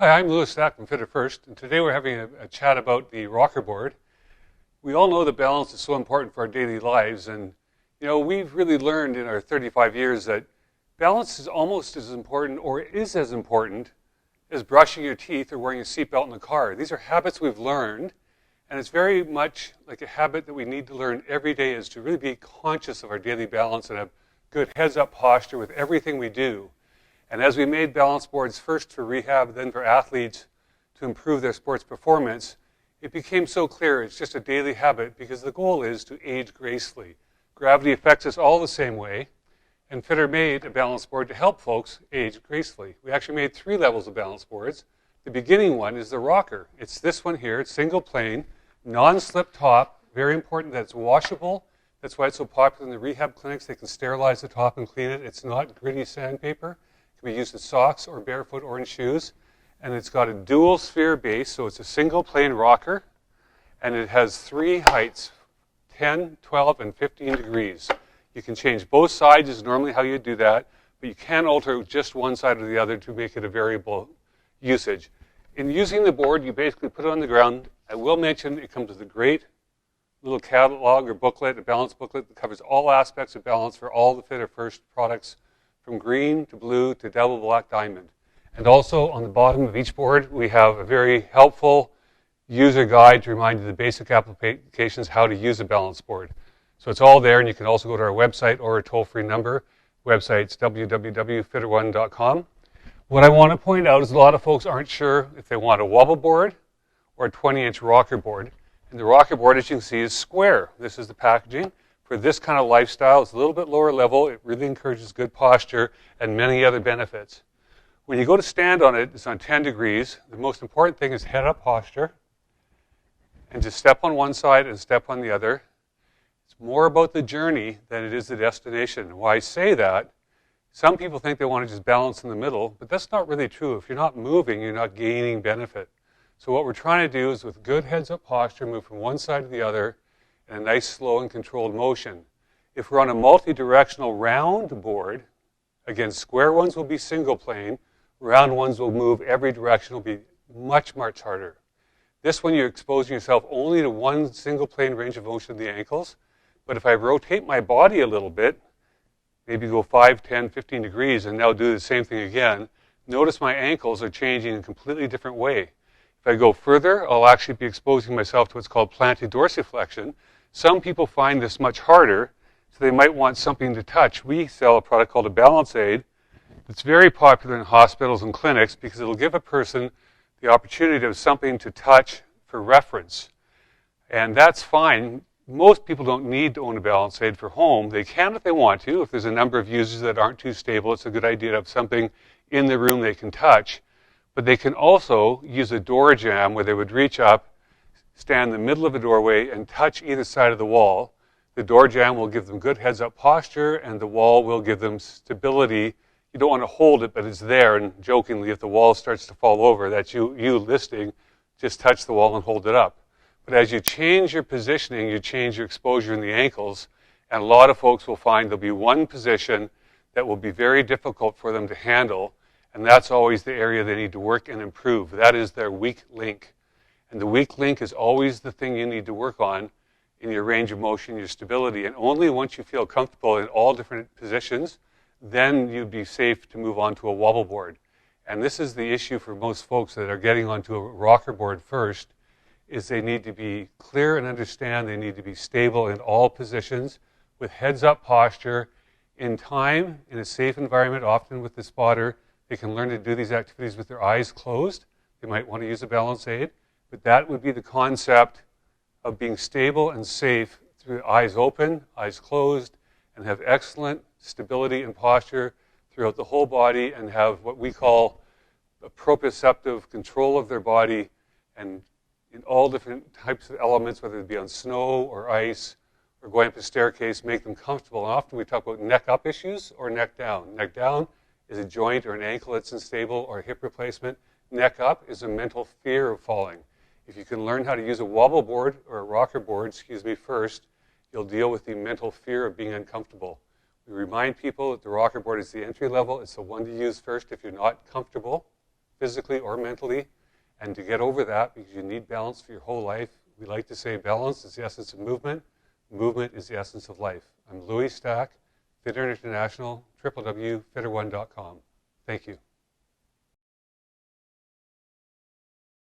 Hi, I'm Louis Stack from Fitterfirst, and today we're having a chat about the rocker board. We all know that balance is so important for our daily lives, and we've really learned in our 35 years that balance is almost as important, or is as important, as brushing your teeth or wearing a seatbelt in the car. These are habits we've learned, and it's very much like a habit that we need to learn every day, is to really be conscious of our daily balance and have good heads-up posture with everything we do. And as we made balance boards first for rehab, then for athletes to improve their sports performance, it became so clear it's just a daily habit because the goal is to age gracefully. Gravity affects us all the same way, and Fitter made a balance board to help folks age gracefully. We actually made 3 levels of balance boards. The beginning one is the rocker. It's this one here. It's single plane, non-slip top. Very important that it's washable. That's why it's so popular in the rehab clinics. They can sterilize the top and clean it. It's not gritty sandpaper. It can be used in socks or barefoot or in shoes. And it's got a dual sphere base, so it's a single plane rocker. And it has 3 heights, 10, 12, and 15 degrees. You can change both sides is normally how you do that, but you can alter just one side or the other to make it a variable usage. In using the board, you basically put it on the ground. I will mention it comes with a great little catalog or booklet, a balance booklet that covers all aspects of balance for all the Fitterfirst products, from green to blue to double black diamond. And also on the bottom of each board, we have a very helpful user guide to remind you the basic applications, how to use a balance board. So it's all there, and you can also go to our website or a toll-free number. Website's www.fitterone.com. What I want to point out is a lot of folks aren't sure if they want a wobble board or a 20-inch rocker board. And the rocker board, as you can see, is square. This is the packaging. For this kind of lifestyle, it's a little bit lower level. It really encourages good posture and many other benefits. When you go to stand on it, it's on 10 degrees. The most important thing is head-up posture. And just step on one side and step on the other. It's more about the journey than it is the destination. Why I say that, some people think they want to just balance in the middle, but that's not really true. If you're not moving, you're not gaining benefit. So what we're trying to do is, with good heads-up posture, move from one side to the other in a nice, slow, and controlled motion. If we're on a multi-directional round board, again, square ones will be single plane, round ones will move every direction, will be much, much harder. This one, you're exposing yourself only to one single plane range of motion of the ankles. But if I rotate my body a little bit, maybe go 5, 10, 15 degrees, and now do the same thing again, notice my ankles are changing in a completely different way. If I go further, I'll actually be exposing myself to what's called plantar dorsiflexion. Some people find this much harder, so they might want something to touch. We sell a product called a balance aid. It's very popular in hospitals and clinics because it'll give a person the opportunity to have something to touch for reference. And that's fine. Most people don't need to own a balance aid for home. They can if they want to. If there's a number of users that aren't too stable, it's a good idea to have something in the room they can touch. But they can also use a door jamb where they would reach up, stand in the middle of a doorway, and touch either side of the wall. The door jamb will give them good heads-up posture, and the wall will give them stability. You don't want to hold it, but it's there, and jokingly, if the wall starts to fall over, that's you listing, just touch the wall and hold it up. But as you change your positioning, you change your exposure in the ankles, and a lot of folks will find there'll be one position that will be very difficult for them to handle, and that's always the area they need to work and improve. That is their weak link. And the weak link is always the thing you need to work on in your range of motion, your stability. And only once you feel comfortable in all different positions, then you'd be safe to move on to a wobble board. And this is the issue for most folks that are getting onto a rocker board first, is they need to be clear and understand they need to be stable in all positions with heads-up posture. In time, in a safe environment, often with the spotter, they can learn to do these activities with their eyes closed. They might want to use a balance aid, but that would be the concept of being stable and safe through eyes open, eyes closed, and have excellent stability and posture throughout the whole body, and have what we call a proprioceptive control of their body, and in all different types of elements, whether it be on snow or ice or going up a staircase, make them comfortable. And often we talk about neck up issues or neck down. Neck down is a joint or an ankle that's unstable or a hip replacement. Neck up is a mental fear of falling. If you can learn how to use a wobble board or a rocker board, first, you'll deal with the mental fear of being uncomfortable. We remind people that the rocker board is the entry level. It's the one to use first if you're not comfortable. physically or mentally. And to get over that, because you need balance for your whole life, we like to say balance is the essence of movement. Movement is the essence of life. I'm Louis Stack, Fitter International, www.fitterone.com. Thank you.